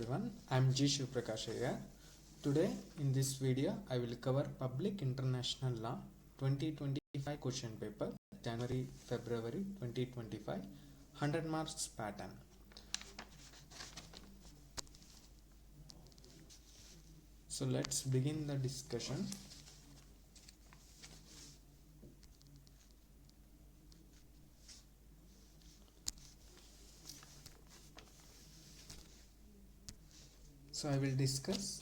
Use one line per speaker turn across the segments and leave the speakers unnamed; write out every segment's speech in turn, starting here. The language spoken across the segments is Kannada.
everyone, I am G. Shivprakash here. Today in this video I will cover Public International Law 2025 question paper January-February 2025 100 marks pattern. So let's begin the discussion. So I will discuss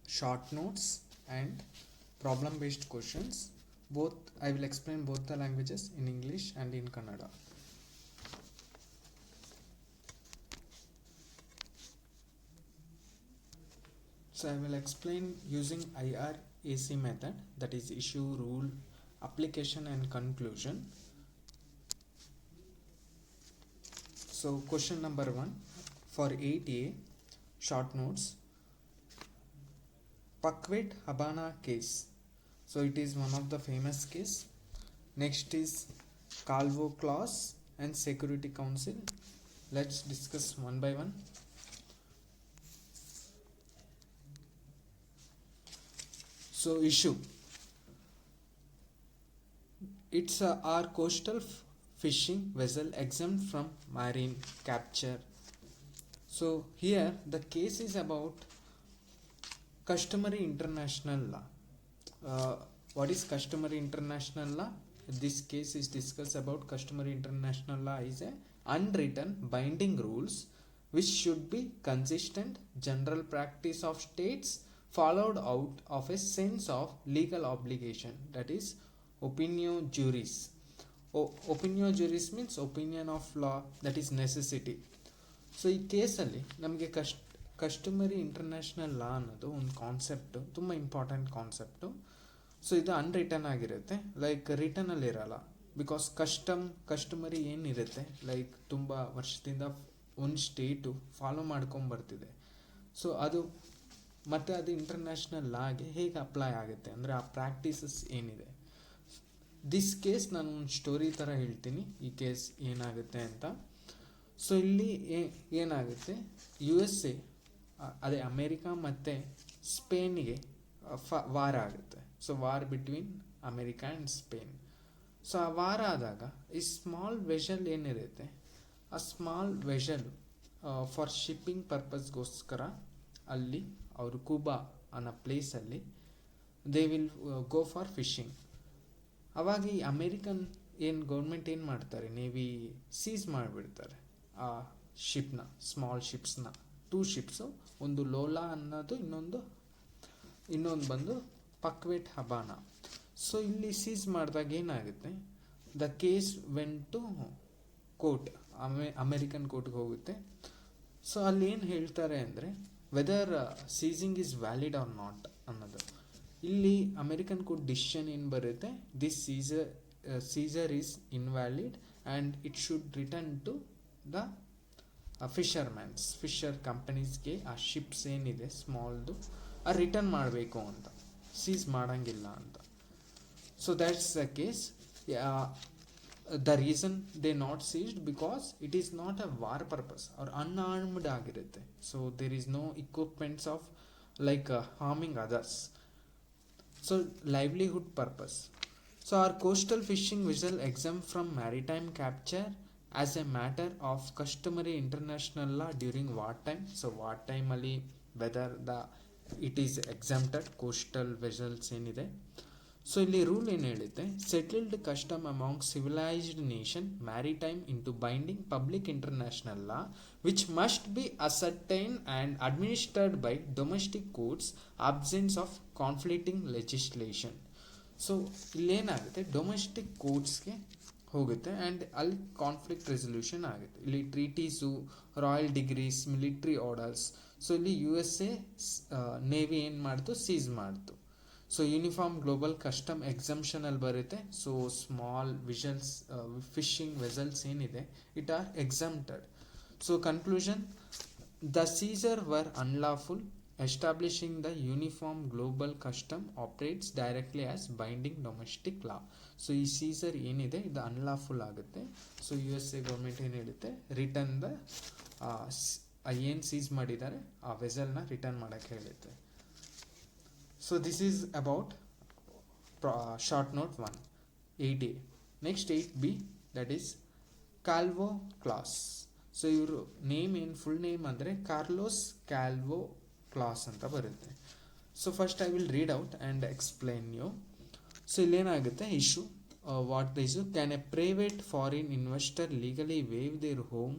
short notes and problem based questions. Both I will explain both the languages in English and in Kannada. So I will explain using IRAC method, that is issue, rule, application and conclusion. So question number 1 for 8A short notes, Pakwet Habana case. So it is one of the famous case. Next is Calvo clause and Security Council. Let's discuss one by one. So issue, it's our coastal fishing vessel exempt from marine capture. So here the case is about customary international law. What is customary international law? This case is discussed about customary international law is a unwritten binding rules which should be consistent general practice of states followed out of a sense of legal obligation, that is opinio juris. Opinio juris means opinion of law, that is necessity. So ಈ ಕೇಸಲ್ಲಿ ನಮಗೆ ಕಸ್ಟಮರಿ ಇಂಟರ್ನ್ಯಾಷನಲ್ ಲಾ ಅನ್ನೋದು ಒಂದು ಕಾನ್ಸೆಪ್ಟು, ತುಂಬ ಇಂಪಾರ್ಟೆಂಟ್ ಕಾನ್ಸೆಪ್ಟು. ಸೊ ಇದು ಅನ್ರಿಟನ್ ಆಗಿರುತ್ತೆ, ಲೈಕ್ ರಿಟರ್ನಲ್ಲಿ ಇರಲ್ಲ. ಬಿಕಾಸ್ ಕಸ್ಟಮರಿ ಏನಿರುತ್ತೆ ಲೈಕ್ ತುಂಬ ವರ್ಷದಿಂದ ಒಂದು ಸ್ಟೇಟು ಫಾಲೋ ಮಾಡ್ಕೊಂಬರ್ತಿದೆ. ಸೊ ಅದು ಮತ್ತು ಅದು ಇಂಟರ್ನ್ಯಾಷನಲ್ ಲಾಗೆ ಹೇಗೆ ಅಪ್ಲೈ ಆಗುತ್ತೆ ಅಂದರೆ ಆ ಪ್ರಾಕ್ಟೀಸಸ್ ಏನಿದೆ. ದಿಸ್ ಕೇಸ್ ನಾನು ಒಂದು ಸ್ಟೋರಿ ಥರ ಹೇಳ್ತೀನಿ ಈ ಕೇಸ್ ಏನಾಗುತ್ತೆ ಅಂತ. ಸೊ ಇಲ್ಲಿ ಏನಾಗುತ್ತೆ, USA ಅದೇ ಅಮೇರಿಕಾ ಮತ್ತು ಸ್ಪೇನ್ಗೆ ವಾರ್ ಆಗುತ್ತೆ. So war between America and Spain. So ಆ ವಾರ ಆದಾಗ ಈ ಸ್ಮಾಲ್ ವೆಷಲ್ ಏನಿರುತ್ತೆ, ಆ ಸ್ಮಾಲ್ ವೆಷಲ್ ಫಾರ್ ಶಿಪ್ಪಿಂಗ್ ಪರ್ಪಸ್ಗೋಸ್ಕರ ಅಲ್ಲಿ ಅವರು ಕೂಬಾ ಅನ್ನೋ ಪ್ಲೇಸಲ್ಲಿ they will go for fishing. ಅವಾಗ ಈ ಅಮೇರಿಕನ್ ಗೌರ್ಮೆಂಟ್ ಏನು ಮಾಡ್ತಾರೆ, ನೇವಿ ಸೀಸ್ ಮಾಡಿಬಿಡ್ತಾರೆ ಆ ಶಿಪ್ನ, ಸ್ಮಾಲ್ ಶಿಪ್ಸ್ನ. 2 ಶಿಪ್ಸು, ಒಂದು ಲೋಲಾ ಅನ್ನೋದು, ಇನ್ನೊಂದು ಬಂದು ಪಕ್ವೇಟ್ ಹಬಾನ. ಸೊ ಇಲ್ಲಿ ಸೀಸ್ ಮಾಡಿದಾಗ ಏನಾಗುತ್ತೆ, the case went to court, American ಕೋರ್ಟ್ಗೆ ಹೋಗುತ್ತೆ. ಸೊ ಅಲ್ಲಿ ಏನು ಹೇಳ್ತಾರೆ ಅಂದರೆ whether seizing is valid or not ಅನ್ನೋದು. ಇಲ್ಲಿ ಅಮೇರಿಕನ್ ಕೋರ್ಟ್ ಡಿಸಿಷನ್ ಏನು ಬರುತ್ತೆ, this seizer is invalid and it should return to the fisher ಕಂಪನೀಸ್ಗೆ ಆ ಶಿಪ್ಸ್ ಏನಿದೆ ಸ್ಮಾಲ್ದು ಆ ರಿಟರ್ನ್ ಮಾಡಬೇಕು ಅಂತ, ಸೀಸ್ ಮಾಡೋಂಗಿಲ್ಲ ಅಂತ. So that's the case. The reason they not seized because it is not a war purpose, ಅವ್ರು ಅನ್ಆರ್ಮ್ಡ್ ಆಗಿರುತ್ತೆ. So there is no equipments of like harming others. So livelihood purpose. So are coastal fishing vessel exempt from maritime capture as a matter of customary international law during war time. So war time ಅಲ್ಲಿ whether it is exempted coastal vessels ಏನಿದೆ. ಸೊ ಇಲ್ಲಿ ರೂಲ್ ಏನು ಹೇಳುತ್ತೆ, settled custom among civilised nation maritime into binding public international law which must be ascertain and administered by domestic courts absence of conflicting legislation. So ಇಲ್ಲೇನಾಗುತ್ತೆ, ಡೊಮೆಸ್ಟಿಕ್ ಕೋರ್ಟ್ಸ್ಗೆ ಹೋಗುತ್ತೆ ಆ್ಯಂಡ್ ಅಲ್ಲಿ ಕಾನ್ಫ್ಲಿಕ್ಟ್ ರೆಸೊಲ್ಯೂಷನ್ ಆಗುತ್ತೆ. ಇಲ್ಲಿ treaties, royal degrees, military orders. So ಇಲ್ಲಿ USA ನೇವಿ ಏನು ಮಾಡ್ತು, ಸೀಸ್ ಮಾಡ್ತು. ಸೊ ಯೂನಿಫಾರ್ಮ್ ಗ್ಲೋಬಲ್ ಕಸ್ಟಮ್ ಎಕ್ಸಂಪ್ಷನಲ್ಲಿ ಬರುತ್ತೆ. ಸೊ ಸ್ಮಾಲ್ ಫಿಶಿಂಗ್ ವೆಸಲ್ಸ್ ಏನಿದೆ it R exempted. So conclusion, the seizure were unlawful, establishing the uniform global custom operates directly as binding domestic law. So ಈ ಸೀಸರ್ ಏನಿದೆ ಇದು ಅನ್ಲಾಫುಲ್ ಆಗುತ್ತೆ. ಸೊ USA ಗೌರ್ಮೆಂಟ್ ಏನು ಹೇಳುತ್ತೆ, ರಿಟರ್ನ್ ದ ಏನು ಸೀಸ್ ಮಾಡಿದ್ದಾರೆ ಆ ವೆಸಲ್ನ ರಿಟರ್ನ್ ಮಾಡೋಕ್ಕೆ ಹೇಳುತ್ತೆ. So this is about short note 1 8A. Next 8B, that is Calvo clause. So ಇವರು ನೇಮ್ ಏನು ಫುಲ್ ನೇಮ್ ಅಂದರೆ ಕಾರ್ಲೋಸ್ ಕ್ಯಾಲ್ವೋ ಕ್ಲಾಸ್ ಅಂತ ಬರುತ್ತೆ. So first I will read out and explain you. So ಇಲ್ಲೇನಾಗುತ್ತೆ issue, what the issue, can a private foreign investor legally waive their home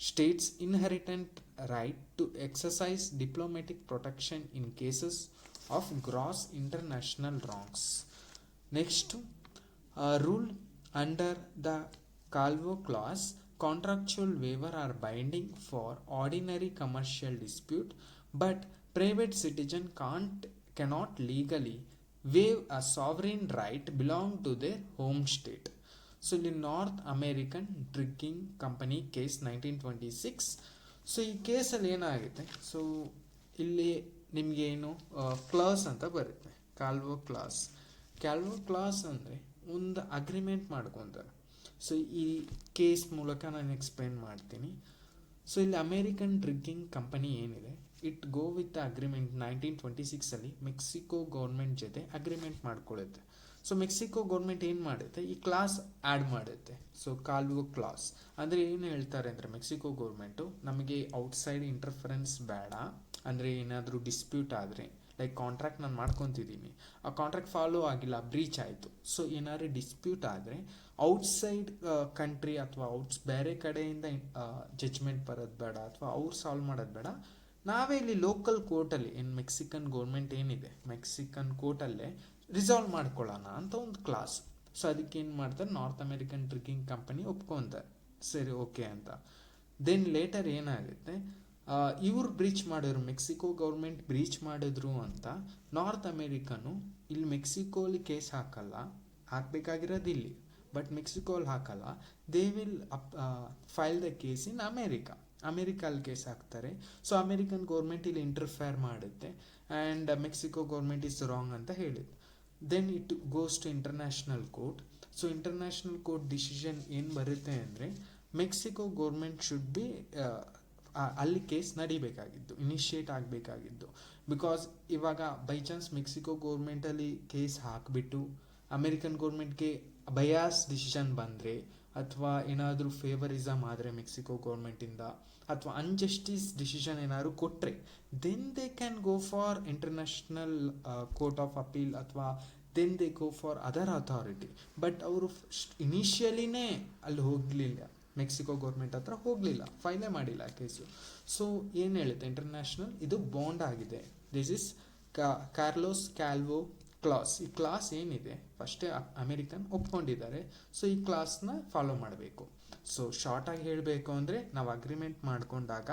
states inherent right to exercise diplomatic protection in cases of gross international wrongs. Next, rule under the Calvo clause, contractual waiver are binding for ordinary commercial dispute, but private citizen cannot legally waive a sovereign right belong to their home state. So ಇಲ್ಲಿ North American drinking company case 1926. So ಈ ಕೇಸಲ್ಲಿ ಏನಾಗುತ್ತೆ, ಸೊ ಇಲ್ಲಿ ನಿಮಗೇನು ಕ್ಲಾಸ್ ಅಂತ ಬರುತ್ತೆ, ಕ್ಯಾಲ್ವೋ ಕ್ಲಾಸ್ ಅಂದರೆ ಒಂದು ಅಗ್ರಿಮೆಂಟ್ ಮಾಡ್ಕೊತಾರೆ. ಸೊ ಈ ಕೇಸ್ ಮೂಲಕ ನಾನು ಎಕ್ಸ್ಪ್ಲೇನ್ ಮಾಡ್ತೀನಿ. ಸೊ ಇಲ್ಲಿ ಅಮೇರಿಕನ್ ಡ್ರಿಂಕಿಂಗ್ ಕಂಪನಿ ಏನಿದೆ, it go with agreement 1926 Mexico government ಜೊತೆ ಅಗ್ರಿಮೆಂಟ್ ಮಾಡ್ಕೊಳ್ಳುತ್ತೆ. ಸೊ ಮೆಕ್ಸಿಕೋ ಗೌರ್ಮೆಂಟ್ ಏನು ಮಾಡುತ್ತೆ, ಈ ಕ್ಲಾಸ್ ಆ್ಯಡ್ ಮಾಡುತ್ತೆ. ಸೊ ಕಾಲ್ವೋ ಕ್ಲಾಸ್ ಅಂದರೆ ಏನು ಹೇಳ್ತಾರೆ ಅಂದರೆ, ಮೆಕ್ಸಿಕೋ ಗೌರ್ಮೆಂಟು ನಮಗೆ ಔಟ್ಸೈಡ್ ಇಂಟರ್ಫರೆನ್ಸ್ ಬೇಡ, ಅಂದರೆ ಏನಾದರೂ ಡಿಸ್ಪ್ಯೂಟ್ ಆದರೆ, ಲೈಕ್ ಕಾಂಟ್ರಾಕ್ಟ್ ನಾನು ಮಾಡ್ಕೊತಿದ್ದೀನಿ, ಆ ಕಾಂಟ್ರಾಕ್ಟ್ ಫಾಲೋ ಆಗಿಲ್ಲ, ಬ್ರೀಚ್ ಆಯಿತು. ಸೊ ಏನಾದ್ರು ಡಿಸ್ಪ್ಯೂಟ್ ಆದರೆ ಔಟ್ಸೈಡ್ ಕಂಟ್ರಿ ಅಥವಾ ಬೇರೆ ಕಡೆಯಿಂದ ಜಡ್ಜ್ಮೆಂಟ್ ಬರೋದು ಬೇಡ, ಅಥವಾ ಅವ್ರು ಸಾಲ್ವ್ ಮಾಡೋದು ಬೇಡ, ನಾವೇ ಇಲ್ಲಿ ಲೋಕಲ್ ಕೋರ್ಟಲ್ಲಿ ಏನು ಮೆಕ್ಸಿಕನ್ ಗೌರ್ಮೆಂಟ್ ಏನಿದೆ ಮೆಕ್ಸಿಕನ್ ಕೋರ್ಟಲ್ಲೇ ರಿಸಾಲ್ವ್ ಮಾಡ್ಕೊಳ್ಳೋಣ ಅಂತ ಒಂದು ಕ್ಲಾಸ್. ಸೊ ಅದಕ್ಕೆ ಏನು ಮಾಡ್ತಾರೆ, ನಾರ್ತ್ ಅಮೇರಿಕನ್ ಡ್ರಿಂಕಿಂಗ್ ಕಂಪನಿ ಒಪ್ಕೊಂತಾರೆ, ಸರಿ ಓಕೆ ಅಂತ. ದೆನ್ ಲೇಟರ್ ಏನಾಗುತ್ತೆ, ಇವ್ರು ಬ್ರೀಚ್ ಮಾಡಿದ್ರು, ಮೆಕ್ಸಿಕೋ ಗೌರ್ಮೆಂಟ್ ಬ್ರೀಚ್ ಮಾಡಿದ್ರು ಅಂತ ನಾರ್ತ್ ಅಮೇರಿಕನು ಇಲ್ಲಿ ಮೆಕ್ಸಿಕೋಲಿ ಕೇಸ್ ಹಾಕಬೇಕಾಗಿರೋದು ಇಲ್ಲಿ, ಬಟ್ ಮೆಕ್ಸಿಕೋಲ್ಲಿ ಹಾಕಲ್ಲ. They will file the case in ಅಮೇರಿಕಲ್ಲಿ ಕೇಸ್ ಹಾಕ್ತಾರೆ. ಸೊ ಅಮೇರಿಕನ್ ಗೌರ್ಮೆಂಟ್ ಇಲ್ಲಿ ಇಂಟರ್ಫೇರ್ ಮಾಡುತ್ತೆ and Mexico government is wrong ಅಂತ ಹೇಳಿದ್ದು. Then it goes to international court. So international court decision ಏನು ಬರುತ್ತೆ ಅಂದರೆ, ಮೆಕ್ಸಿಕೋ ಗೌರ್ಮೆಂಟ್ ಶುಡ್ ಬಿ ಅಲ್ಲಿ ಕೇಸ್ ನಡಿಬೇಕಾಗಿದ್ದು, ಇನಿಷಿಯೇಟ್ ಆಗಬೇಕಾಗಿದ್ದು. ಬಿಕಾಸ್ ಇವಾಗ ಬೈ ಚಾನ್ಸ್ ಮೆಕ್ಸಿಕೋ ಗೌರ್ಮೆಂಟಲ್ಲಿ ಕೇಸ್ ಹಾಕಿಬಿಟ್ಟು ಅಮೇರಿಕನ್ ಗೌರ್ಮೆಂಟ್ಗೆ ಬಯಾಸ್ ಡಿಸಿಷನ್ ಬಂದರೆ, ಅಥವಾ ಏನಾದರೂ ಫೇವರಿಸಮ್ ಆದರೆ ಮೆಕ್ಸಿಕೋ ಗೌರ್ಮೆಂಟಿಂದ, ಅಥವಾ ಅನ್ಜಸ್ಟಿಸ್ ಡಿಸಿಷನ್ ಏನಾದ್ರು ಕೊಟ್ಟರೆ, then they can go for international court of appeal, ಅಥವಾ then they go for other authority. But ಅವರು ಇನಿಷಿಯಲಿನೇ ಅಲ್ಲಿ ಹೋಗಲಿಲ್ಲ, ಮೆಕ್ಸಿಕೋ ಗೌರ್ಮೆಂಟ್ ಹತ್ರ ಹೋಗಲಿಲ್ಲ, ಫೈಲೇ ಮಾಡಿಲ್ಲ ಕೇಸು. ಸೊ ಏನು ಹೇಳುತ್ತೆ ಇಂಟರ್ನ್ಯಾಷನಲ್, ಇದು ಬಾಂಡ್ ಆಗಿದೆ. This is Carlos Calvo clause. ಈ ಕ್ಲಾಸ್ ಏನಿದೆ ಫಸ್ಟೇ ಅಮೇರಿಕನ್ ಒಪ್ಕೊಂಡಿದ್ದಾರೆ. ಸೊ ಈ ಕ್ಲಾಸ್ನ ಫಾಲೋ ಮಾಡಬೇಕು. ಸೊ ಶಾರ್ಟಾಗಿ ಹೇಳಬೇಕು ಅಂದರೆ, ನಾವು ಅಗ್ರಿಮೆಂಟ್ ಮಾಡಿಕೊಂಡಾಗ,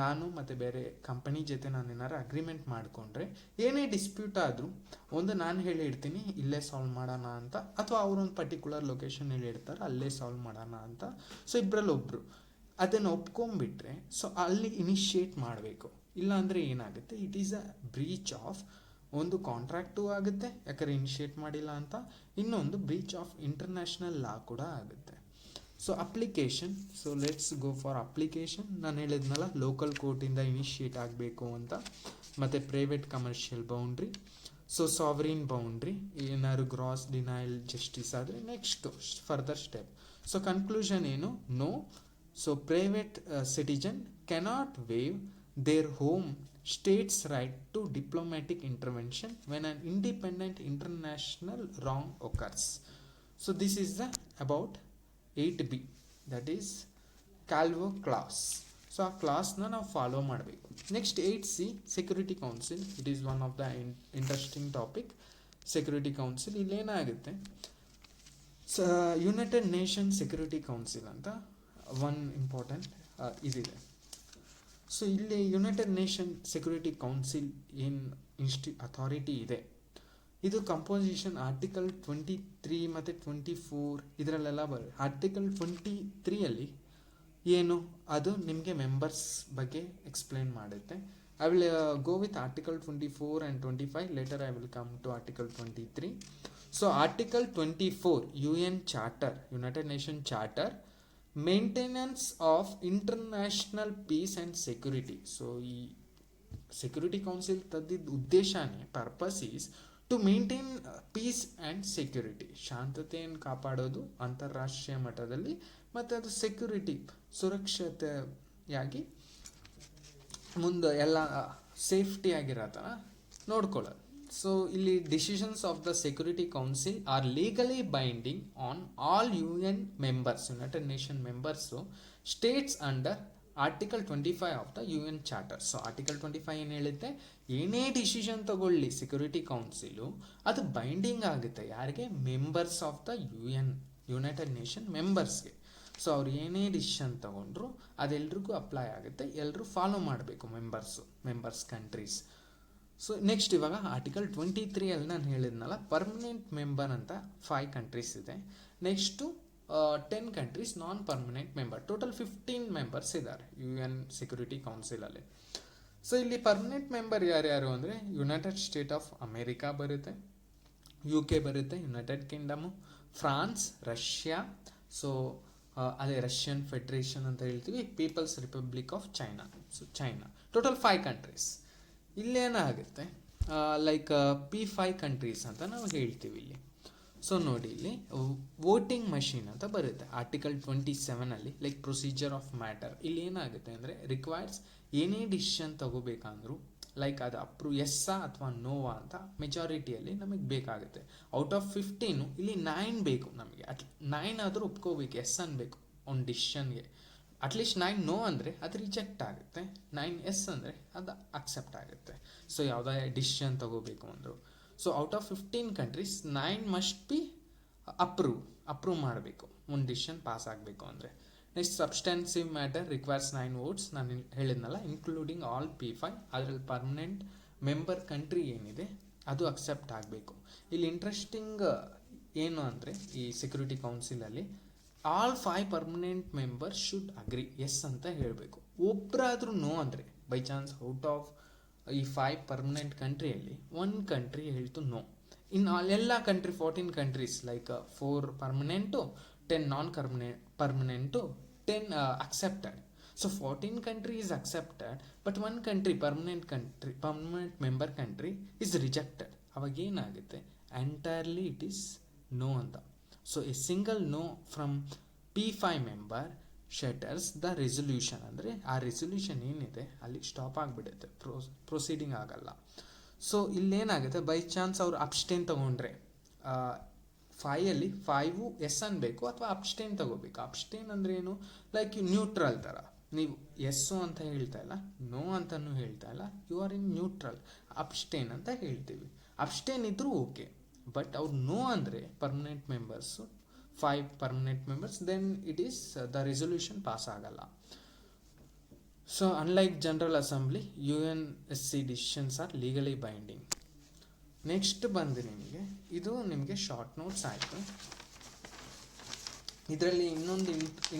ನಾನು ಮತ್ತು ಬೇರೆ ಕಂಪನಿ ಜೊತೆ ನಾನು ಏನಾರು ಅಗ್ರಿಮೆಂಟ್ ಮಾಡಿಕೊಂಡ್ರೆ, ಏನೇ ಡಿಸ್ಪ್ಯೂಟ್ ಆದರೂ ಒಂದು ನಾನು ಹೇಳಿರ್ತೀನಿ ಇಲ್ಲೇ ಸಾಲ್ವ್ ಮಾಡೋಣ ಅಂತ, ಅಥವಾ ಅವರೊಂದು ಪರ್ಟಿಕ್ಯುಲರ್ ಲೊಕೇಶನ್ ಹೇಳಿರ್ತಾರೆ ಅಲ್ಲೇ ಸಾಲ್ವ್ ಮಾಡೋಣ ಅಂತ. ಸೊ ಇಬ್ಬರಲ್ಲಿ ಒಬ್ಬರು ಅದನ್ನು ಒಪ್ಕೊಂಡ್ಬಿಟ್ರೆ, ಸೊ ಅಲ್ಲಿ ಇನಿಷಿಯೇಟ್ ಮಾಡಬೇಕು. ಇಲ್ಲಾಂದರೆ ಏನಾಗುತ್ತೆ, it is a breach of ಒಂದು ಕಾಂಟ್ರಾಕ್ಟು ಆಗುತ್ತೆ, ಯಾಕಂದರೆ ಇನಿಷಿಯೇಟ್ ಮಾಡಿಲ್ಲ ಅಂತ. ಇನ್ನೊಂದು ಬ್ರೀಚ್ ಆಫ್ ಇಂಟರ್ನ್ಯಾಷನಲ್ ಲಾ ಕೂಡ ಆಗುತ್ತೆ. So application, so let's go for application. ನಾನು ಹೇಳಿದ್ನಲ್ಲ ಲೋಕಲ್ ಕೋರ್ಟಿಂದ ಇನಿಷಿಯೇಟ್ ಆಗಬೇಕು ಅಂತ, ಮತ್ತು private commercial boundary, so sovereign boundary, ಏನಾದ್ರು ಗ್ರಾಸ್ ಡಿನೈಲ್ ಜಸ್ಟಿಸ್ ಆದರೆ next further step. So conclusion ಏನು, no. So private citizen cannot waive their home states right to diplomatic intervention when an independent international wrong occurs. So this is the about 8B, that is Calvo clause. So ಆ ಕ್ಲಾಸ್ನ ನಾವು ಫಾಲೋ ಮಾಡಬೇಕು. Next 8C, security council. It is one of the interesting topic. Security council ಇಲ್ಲೇನಾಗುತ್ತೆ, ಯುನೈಟೆಡ್ ನೇಷನ್ ಸೆಕ್ಯೂರಿಟಿ ಕೌನ್ಸಿಲ್ ಅಂತ ಒನ್ ಇಂಪಾರ್ಟೆಂಟ್ ಇದಿದೆ. ಸೊ ಇಲ್ಲಿ ಯುನೈಟೆಡ್ ನೇಷನ್ ಸೆಕ್ಯೂರಿಟಿ ಕೌನ್ಸಿಲ್ ಏನು ಅಥಾರಿಟಿ ಇದೆ, ಇದು ಕಂಪೋಸಿಷನ್ ಆರ್ಟಿಕಲ್ 23 ಮತ್ತು 24 ಇದರಲ್ಲೆಲ್ಲ ಬರುತ್ತೆ. ಆರ್ಟಿಕಲ್ 23 ಏನು, ಅದು ನಿಮಗೆ ಮೆಂಬರ್ಸ್ ಬಗ್ಗೆ ಎಕ್ಸ್ಪ್ಲೇನ್ ಮಾಡುತ್ತೆ. I will go with article 24 and 25. Later I will come to article 23. So article 24 UN charter, United Nation charter maintenance of international peace and security. So ಈ ಸೆಕ್ಯೂರಿಟಿ ಕೌನ್ಸಿಲ್ ತದ್ದಿದ್ದ ಉದ್ದೇಶನೇ purpose is to maintain peace and security, ಶಾಂತತೆಯನ್ನು ಕಾಪಾಡೋದು ಅಂತಾರಾಷ್ಟ್ರೀಯ ಮಟ್ಟದಲ್ಲಿ, ಮತ್ತು ಅದು ಸೆಕ್ಯೂರಿಟಿ ಸುರಕ್ಷತೆಯಾಗಿ ಮುಂದೆ ಎಲ್ಲ ಸೇಫ್ಟಿ ಆಗಿರೋ ಥರ ನೋಡ್ಕೊಳ್ಳೋದು. ಸೊ ಇಲ್ಲಿ decisions of the security council are legally binding on all UN members, United Nation members, states under article 25 of the UN charter. So article 25 ಏನು ಹೇಳುತ್ತೆ, ಏನೇ ಡಿಸಿಷನ್ ತಗೊಳ್ಳಿ ಸೆಕ್ಯೂರಿಟಿ ಕೌನ್ಸಿಲು ಅದು ಬೈಂಡಿಂಗ್ ಆಗುತ್ತೆ ಯಾರಿಗೆ, members of the United Nation ಮೆಂಬರ್ಸ್ಗೆ. ಸೊ ಅವ್ರು ಏನೇ ಡಿಸಿಷನ್ ತಗೊಂಡ್ರು ಅದೆಲ್ರಿಗೂ ಅಪ್ಲೈ ಆಗುತ್ತೆ, ಎಲ್ಲರೂ ಫಾಲೋ ಮಾಡಬೇಕು ಮೆಂಬರ್ಸ್ ಕಂಟ್ರೀಸ್. ಸೊ ನೆಕ್ಸ್ಟ್ ಇವಾಗ ಆರ್ಟಿಕಲ್ 23 ನಾನು ಹೇಳಿದ್ನಲ್ಲ, ಪರ್ಮನೆಂಟ್ ಮೆಂಬರ್ ಅಂತ 5 ಕಂಟ್ರೀಸ್ ಇದೆ. Next 10 countries non permanent member, total 15 members ಇದ್ದಾರೆ UN ಸೆಕ್ಯೂರಿಟಿ ಕೌನ್ಸಿಲಲ್ಲಿ. ಸೊ ಇಲ್ಲಿ ಪರ್ಮನೆಂಟ್ ಮೆಂಬರ್ ಯಾರ್ಯಾರು ಅಂದರೆ ಯುನೈಟೆಡ್ ಸ್ಟೇಟ್ ಆಫ್ ಅಮೇರಿಕಾ ಬರುತ್ತೆ, UK ಬರುತ್ತೆ, United Kingdom, France, Russia, so ಅದೇ ರಷ್ಯನ್ ಫೆಡರೇಷನ್ ಅಂತ ಹೇಳ್ತೀವಿ, peoples republic of China, so China, total 5 countries. ಇಲ್ಲೇನಾಗುತ್ತೆ ಲೈಕ್ P5 ಕಂಟ್ರೀಸ್ ಅಂತ ನಾವು ಹೇಳ್ತೀವಿ ಇಲ್ಲಿ. ಸೊ ನೋಡಿ ಇಲ್ಲಿ ವೋಟಿಂಗ್ ಮಷೀನ್ ಅಂತ ಬರುತ್ತೆ article 27 like procedure of matter. ಇಲ್ಲಿ ಏನಾಗುತ್ತೆ ಅಂದರೆ ರಿಕ್ವೈರ್ಸ್ ಏನೇ ಡಿಸಿಷನ್ ತಗೋಬೇಕಂದ್ರೂ ಲೈಕ್ ಅದು ಎಸ್ಸಾ ಅಥವಾ ನೋವಾ ಅಂತ ಮೆಜಾರಿಟಿಯಲ್ಲಿ ನಮಗೆ ಬೇಕಾಗುತ್ತೆ. ಔಟ್ ಆಫ್ 15 ಇಲ್ಲಿ 9 ಬೇಕು ನಮಗೆ, 9 ಆದರೂ ಒಪ್ಕೋಬೇಕು, ಎಸ್ ಅನ್ಬೇಕು ಒಂದು ಡಿಸಿಷನ್ಗೆ. ಅಟ್ಲೀಸ್ಟ್ 9 ನೋ ಅಂದರೆ ಅದು ರಿಜೆಕ್ಟ್ ಆಗುತ್ತೆ, 9 ಎಸ್ ಅಂದರೆ ಅದು ಅಕ್ಸೆಪ್ಟ್ ಆಗುತ್ತೆ. ಸೊ ಯಾವುದೇ ಡಿಸಿಷನ್ ತಗೋಬೇಕು ಅಂದರು. So out of 15 countries 9 must be approve ಮಾಡಬೇಕು ಒಂದು ಡಿಸಿಷನ್ ಪಾಸ್ ಆಗಬೇಕು ಅಂದರೆ. ನೆಕ್ಸ್ಟ್ ಸಬ್ಸ್ಟೆನ್ಸಿವ್ ಮ್ಯಾಟರ್ ರಿಕ್ವೈರ್ಸ್ 9 ವೋಟ್ಸ್, ನಾನು ಹೇಳಿದ್ನಲ್ಲ, ಇನ್ಕ್ಲೂಡಿಂಗ್ ಆಲ್ P5. ಅದರಲ್ಲಿ ಪರ್ಮನೆಂಟ್ ಮೆಂಬರ್ ಕಂಟ್ರಿ ಏನಿದೆ ಅದು ಅಕ್ಸೆಪ್ಟ್ ಆಗಬೇಕು. ಇಲ್ಲಿ ಇಂಟ್ರೆಸ್ಟಿಂಗ್ ಏನು ಅಂದರೆ ಈ ಸೆಕ್ಯೂರಿಟಿ ಕೌನ್ಸಿಲಲ್ಲಿ all 5 permanent members should agree, yes ಅಂತ ಹೇಳಬೇಕು. ಒಬ್ಬರಾದರೂ ನೋ ಅಂದರೆ ಬೈ ಚಾನ್ಸ್ ಔಟ್ ಆಫ್ ಈ 5 ಪರ್ಮನೆಂಟ್ ಕಂಟ್ರಿಯಲ್ಲಿ 1 ಕಂಟ್ರಿ ಹೇಳ್ತು ನೋ, ಇನ್ನು ಎಲ್ಲ country 14 countries like 4 permanent, 10 non permanent, 10 accepted. So 14 country is accepted, but 1 country permanent member country is rejected. ಅವಾಗ ಏನಾಗುತ್ತೆ, ಎಂಟೈರ್ಲಿ ಇಟ್ ಈಸ್ ನೋ ಅಂತ. So a single no from P5 member shutters the resolution, ಅಂದರೆ ಆ ರೆಸೊಲ್ಯೂಷನ್ ಏನಿದೆ ಅಲ್ಲಿ ಸ್ಟಾಪ್ ಆಗಿಬಿಡುತ್ತೆ, ಪ್ರೊಸೀಡಿಂಗ್ ಆಗಲ್ಲ. ಸೊ ಇಲ್ಲೇನಾಗುತ್ತೆ, ಬೈ ಚಾನ್ಸ್ ಅವ್ರು ಅಬ್ಸ್ಟೇನ್ ತೊಗೊಂಡ್ರೆ 5 ಎಸ್ ಅನ್ಬೇಕು ಅಥವಾ ಅಬ್ಸ್ಟೇನ್ ತಗೋಬೇಕು. ಅಬ್ಸ್ಟೇನ್ ಅಂದರೆ ಏನು, ಲೈಕ್ ನ್ಯೂಟ್ರಲ್ ಥರ, ನೀವು ಎಸ್ಸು ಅಂತ ಹೇಳ್ತಾ ಇಲ್ಲ, ನೋ ಅಂತಲೂ ಹೇಳ್ತಾ ಇಲ್ಲ, you are in neutral, abstain ಅಂತ ಹೇಳ್ತೀವಿ. ಅಬ್ಸ್ಟೇನ್ ಇದ್ರೂ ಓಕೆ, ಬಟ್ ಅವ್ರು ನೋ ಅಂದರೆ permanent members 5 permanent members, then it is the resolution pass ಆಗಲ್ಲ. So unlike general assembly, UNSC decisions are legally binding. Next ಬಂದು ಇದು ನಿಮಗೆ ಶಾರ್ಟ್ ನೋಟ್ಸ್ ಆಯಿತು. ಇದರಲ್ಲಿ ಇನ್ನೊಂದು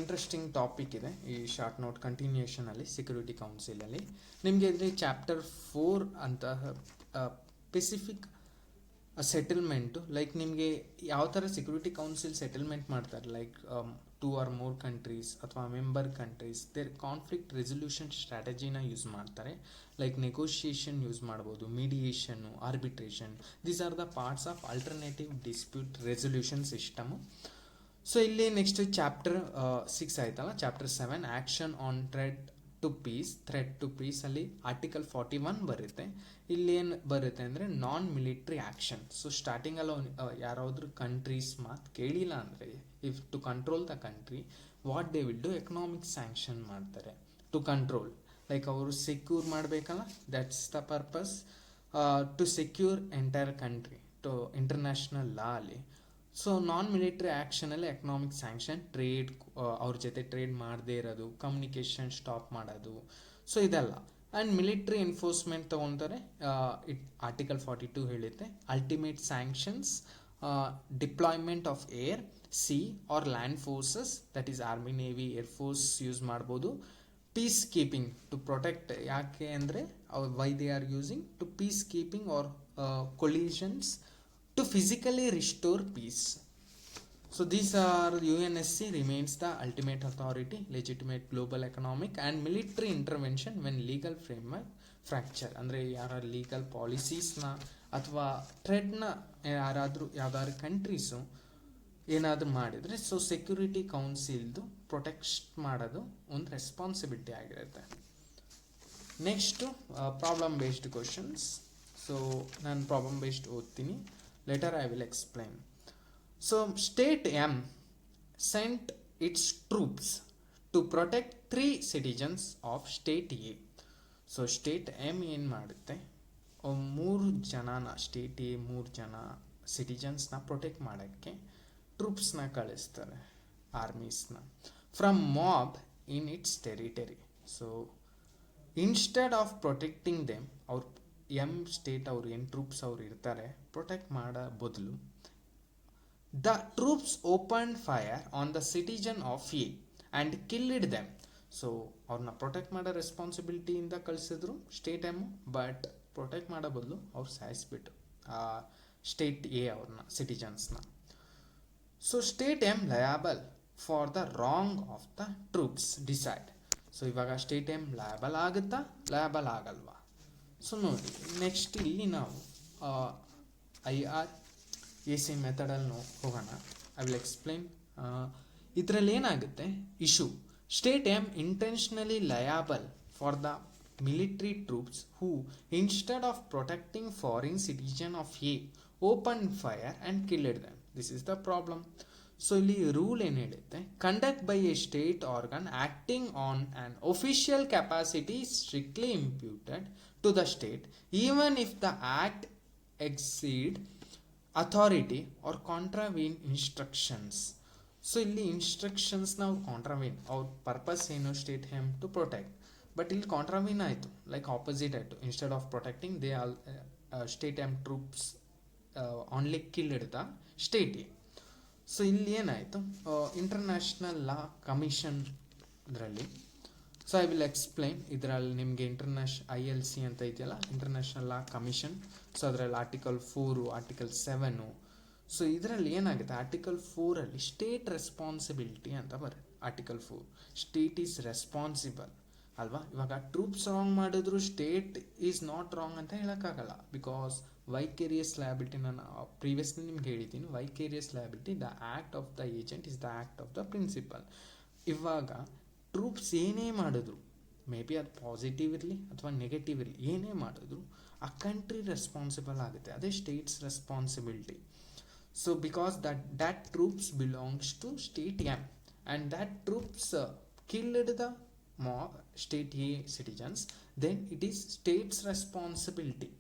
ಇಂಟ್ರೆಸ್ಟಿಂಗ್ ಟಾಪಿಕ್ ಇದೆ ಈ ಶಾರ್ಟ್ ನೋಟ್ ಕಂಟಿನ್ಯೂಷನಲ್ಲಿ ಸೆಕ್ಯೂರಿಟಿ ಕೌನ್ಸಿಲಲ್ಲಿ. ನಿಮಗೆ ಇದರಲ್ಲಿ ಚಾಪ್ಟರ್ 4 ಅಂತ ಪೆಸಿಫಿಕ್ ಸೆಟಲ್ಮೆಂಟು, ಲೈಕ್ ನಿಮಗೆ ಯಾವ ಥರ ಸೆಕ್ಯೂರಿಟಿ ಕೌನ್ಸಿಲ್ ಸೆಟಲ್ಮೆಂಟ್ ಮಾಡ್ತಾರೆ, ಲೈಕ್ 2 or more ಕಂಟ್ರೀಸ್ ಅಥವಾ member countries there conflict resolution ಸ್ಟ್ರಾಟಜಿನ ಯೂಸ್ ಮಾಡ್ತಾರೆ. ಲೈಕ್ ನೆಗೋಷಿಯೇಷನ್ ಯೂಸ್ ಮಾಡ್ಬೋದು, ಮೀಡಿಯೇಷನ್ನು, arbitration, these are the parts of alternative dispute resolution system. So ಇಲ್ಲಿ ನೆಕ್ಸ್ಟ್ ಚಾಪ್ಟರ್ 6 ಆಯ್ತಲ್ಲ, chapter 7 action on threat to peace ಅಲ್ಲಿ ಆರ್ಟಿಕಲ್ 41 ಬರುತ್ತೆ. ಇಲ್ಲೇನು ಬರುತ್ತೆ ಅಂದರೆ ನಾನ್ ಮಿಲಿಟ್ರಿ ಆ್ಯಕ್ಷನ್. ಸೊ ಸ್ಟಾರ್ಟಿಂಗಲ್ಲಿ ಯಾರಾದ್ರೂ ಕಂಟ್ರೀಸ್ ಮಾತು ಕೇಳಿಲ್ಲ ಅಂದರೆ if to control the country what they will do, economic sanction ಮಾಡ್ತಾರೆ ಟು ಕಂಟ್ರೋಲ್, ಲೈಕ್ ಅವರು ಸೆಕ್ಯೂರ್ ಮಾಡಬೇಕಲ್ಲ, that's the purpose, to secure entire country to international law ಅಲ್ಲಿ. ಸೊ ನಾನ್ ಮಿಲಿಟ್ರಿ ಆ್ಯಕ್ಷನಲ್ಲಿ ಎಕನಾಮಿಕ್ ಸ್ಯಾಂಕ್ಷನ್, ಟ್ರೇಡ್, ಅವ್ರ ಜೊತೆ ಟ್ರೇಡ್ ಮಾಡದೇ ಇರೋದು, ಕಮ್ಯುನಿಕೇಷನ್ ಸ್ಟಾಪ್ ಮಾಡೋದು, ಸೊ ಇದೆಲ್ಲ. ಆ್ಯಂಡ್ ಮಿಲಿಟ್ರಿ ಎನ್ಫೋರ್ಸ್ಮೆಂಟ್ ತೊಗೊತಾರೆ, ಆರ್ಟಿಕಲ್ 42 ಹೇಳುತ್ತೆ. Ultimate sanctions, deployment of air, sea or land forces, that is army, navy, air force use ಮಾಡ್ಬೋದು. ಪೀಸ್ ಕೀಪಿಂಗ್ ಟು ಪ್ರೊಟೆಕ್ಟ್, ಯಾಕೆ ಅಂದರೆ why they are using to peace keeping or coalitions to physically restore peace. So these are UNSC remains the ultimate authority, legitimate global economic and military intervention when legal framework fracture. ಅಂದರೆ ಯಾರ ಲೀಗಲ್ ಪಾಲಿಸೀಸ್ನ ಅಥವಾ ಟ್ರೆಡ್ನ ಯಾವ್ದಾದ್ರು ಕಂಟ್ರೀಸು ಏನಾದರೂ ಮಾಡಿದರೆ ಸೊ ಸೆಕ್ಯೂರಿಟಿ ಕೌನ್ಸಿಲ್ದು ಪ್ರೊಟೆಕ್ಟ್ ಮಾಡೋದು ಒಂದು ರೆಸ್ಪಾನ್ಸಿಬಿಲಿಟಿ ಆಗಿರುತ್ತೆ. Next problem based questions. So ನಾನು ಪ್ರಾಬ್ಲಮ್ ಬೇಸ್ಡ್ ಓದ್ತೀನಿ, letter I will explain. So state M sent its troops to protect 3 citizens of state A. So state M ಏನು ಮಾಡುತ್ತೆ, 3 ಜನನ ಸ್ಟೇಟ್ ಎ 3 ಜನ ಸಿಟಿಜನ್ಸ್ನ ಪ್ರೊಟೆಕ್ಟ್ ಮಾಡೋಕ್ಕೆ ಟ್ರೂಪ್ಸ್ನ ಕಳಿಸ್ತಾರೆ, ಆರ್ಮೀಸ್ನ, from mob in its territory. So instead of protecting them, ಅವ್ರು ಸ್ಟೇಟ್ ಅವ್ರು ಏನು ಟ್ರೂಪ್ಸ್ ಅವ್ರು ಇರ್ತಾರೆ ಪ್ರೊಟೆಕ್ಟ್ ಮಾಡೋ ಬದಲು the troops opened fire on the citizen of A and killed them. So ಅವ್ರನ್ನ ಪ್ರೊಟೆಕ್ಟ್ ಮಾಡೋ ರೆಸ್ಪಾನ್ಸಿಬಿಲಿಟಿಯಿಂದ ಕಳಿಸಿದ್ರು ಸ್ಟೇಟ್ ಎಮ್, ಬಟ್ ಪ್ರೊಟೆಕ್ಟ್ ಮಾಡೋ ಬದಲು ಅವ್ರು ಸಾಯಿಸ್ಬಿಟ್ಟು ಸ್ಟೇಟ್ ಎ ಅವ್ರನ್ನ ಸಿಟಿಜನ್ಸ್ನ. So state M liable for the wrong of the troops decide. So ಇವಾಗ ಸ್ಟೇಟ್ ಎಮ್ ಲಯಬಲ್ ಆಗುತ್ತಾ ಲಯಬಲ್ ಆಗಲ್ವಾ? ಸೊ ನೋಡಿ, ನೆಕ್ಸ್ಟ್ ಇಲ್ಲಿ ನಾವು IRAC ಮೆಥಡಲ್ಲಿ ಹೋಗೋಣ. I will explain. ಇದರಲ್ಲಿ ಏನಾಗುತ್ತೆ, issue state M intentionally liable for the military troops who instead of protecting foreign citizen of A open fire and killed them. This is the problem. So ಇಲ್ಲಿ ರೂಲ್ ಏನು ಹೇಳುತ್ತೆ, conduct by A state organ acting on an official capacity strictly imputed to the state even if the act exceed authority or contravene instructions. So ಇಲ್ಲಿ ಇನ್ಸ್ಟ್ರಕ್ಷನ್ಸ್ನ ಅವ್ರು ಕಾಂಟ್ರಾವೀನ್, ಅವ್ರ ಪರ್ಪಸ್ ಏನು, state M to protect, but ಇಲ್ಲಿ ಕಾಂಟ್ರಾವೀನ್ ಆಯಿತು, ಲೈಕ್ ಆಪೋಸಿಟ್ ಆಯಿತು. Instead of protecting they all state M troops only killed the state A. So ಇಲ್ಲಿ ಏನಾಯಿತು, ಇಂಟರ್ನ್ಯಾಷನಲ್ ಲಾ ಕಮಿಷನ್ ಇದರಲ್ಲಿ. So I will explain. ಇದರಲ್ಲಿ ನಿಮಗೆ ILC ಅಂತ ಇದೆಯಲ್ಲ, ಇಂಟರ್ನ್ಯಾಷನಲ್ ಲಾ ಕಮಿಷನ್. ಸೊ ಅದರಲ್ಲಿ ಆರ್ಟಿಕಲ್ 4, ಆರ್ಟಿಕಲ್ 7. ಸೊ ಇದರಲ್ಲಿ ಏನಾಗುತ್ತೆ, ಆರ್ಟಿಕಲ್ 4ಅಲ್ಲಿ ಸ್ಟೇಟ್ ರೆಸ್ಪಾನ್ಸಿಬಿಲಿಟಿ ಅಂತ ಬರುತ್ತೆ. ಆರ್ಟಿಕಲ್ 4 ಸ್ಟೇಟ್ ಈಸ್ ರೆಸ್ಪಾನ್ಸಿಬಲ್ ಅಲ್ವಾ. ಇವಾಗ ಟ್ರೂಪ್ಸ್ ರಾಂಗ್ ಮಾಡಿದ್ರು ಸ್ಟೇಟ್ ಈಸ್ ನಾಟ್ ರಾಂಗ್ ಅಂತ ಹೇಳೋಕ್ಕಾಗಲ್ಲ, ಬಿಕಾಸ್ ವೈಕೇರಿಯಸ್ ಲಯಬಿಲಿಟಿ ನಾನು ಪ್ರೀವಿಯಸ್ಲಿ ನಿಮ್ಗೆ ಹೇಳಿದ್ದೀನಿ. Vicarious liability, the act of the agent is the act of the principal. ಇವಾಗ ಟ್ರೂಪ್ಸ್ ಏನೇ ಮಾಡಿದ್ರು, ಮೇ ಬಿ ಅದು ಪಾಸಿಟಿವ್ ಇರಲಿ ಅಥವಾ ನೆಗೆಟಿವ್ ಇರಲಿ, ಏನೇ ಮಾಡಿದ್ರು ಆ ಕಂಟ್ರಿ ರೆಸ್ಪಾನ್ಸಿಬಲ್ ಆಗುತ್ತೆ, ಅದೇ States responsibility. So because that troops belongs to state M and that troops killed the state A citizens, then it is state's responsibility.